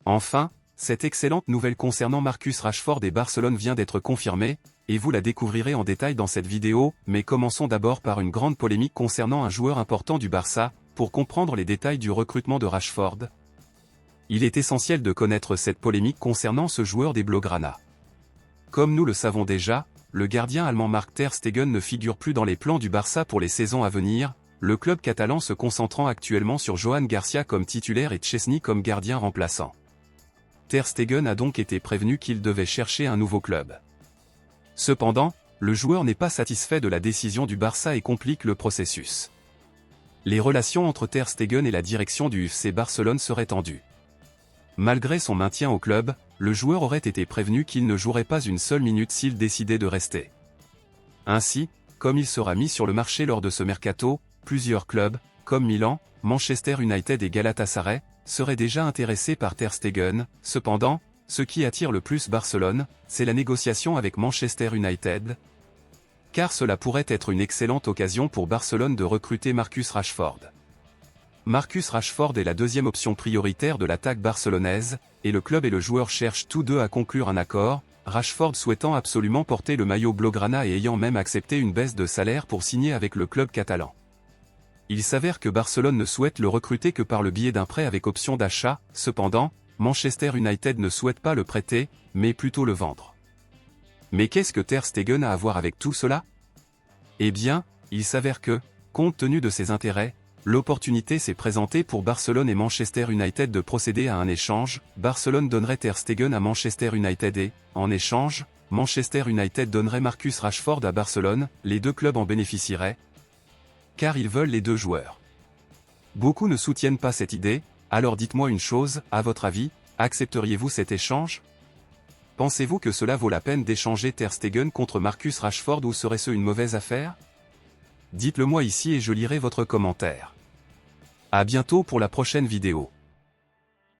Enfin, cette excellente nouvelle concernant Marcus Rashford et Barcelone vient d'être confirmée, et vous la découvrirez en détail dans cette vidéo, mais commençons d'abord par une grande polémique concernant un joueur important du Barça, pour comprendre les détails du recrutement de Rashford. Il est essentiel de connaître cette polémique concernant ce joueur des Blaugrana. Comme nous le savons déjà, le gardien allemand Marc ter Stegen ne figure plus dans les plans du Barça pour les saisons à venir, le club catalan se concentrant actuellement sur Johan Garcia comme titulaire et Chesney comme gardien remplaçant. Ter Stegen a donc été prévenu qu'il devait chercher un nouveau club. Cependant, le joueur n'est pas satisfait de la décision du Barça et complique le processus. Les relations entre Ter Stegen et la direction du FC Barcelone seraient tendues. Malgré son maintien au club, le joueur aurait été prévenu qu'il ne jouerait pas une seule minute s'il décidait de rester. Ainsi, comme il sera mis sur le marché lors de ce mercato, plusieurs clubs, comme Milan, Manchester United et Galatasaray, seraient déjà intéressés par Ter Stegen. Cependant, ce qui attire le plus Barcelone, c'est la négociation avec Manchester United. Car cela pourrait être une excellente occasion pour Barcelone de recruter Marcus Rashford. Marcus Rashford est la deuxième option prioritaire de l'attaque barcelonaise, et le club et le joueur cherchent tous deux à conclure un accord, Rashford souhaitant absolument porter le maillot blaugrana et ayant même accepté une baisse de salaire pour signer avec le club catalan. Il s'avère que Barcelone ne souhaite le recruter que par le biais d'un prêt avec option d'achat, cependant, Manchester United ne souhaite pas le prêter, mais plutôt le vendre. Mais qu'est-ce que Ter Stegen a à voir avec tout cela? Eh bien, il s'avère que, compte tenu de ses intérêts, l'opportunité s'est présentée pour Barcelone et Manchester United de procéder à un échange. Barcelone donnerait Ter Stegen à Manchester United et, en échange, Manchester United donnerait Marcus Rashford à Barcelone, les deux clubs en bénéficieraient, car ils veulent les deux joueurs. Beaucoup ne soutiennent pas cette idée, alors dites-moi une chose, à votre avis, accepteriez-vous cet échange? Pensez-vous que cela vaut la peine d'échanger Ter Stegen contre Marcus Rashford ou serait-ce une mauvaise affaire? Dites-le moi ici et je lirai votre commentaire. À bientôt pour la prochaine vidéo.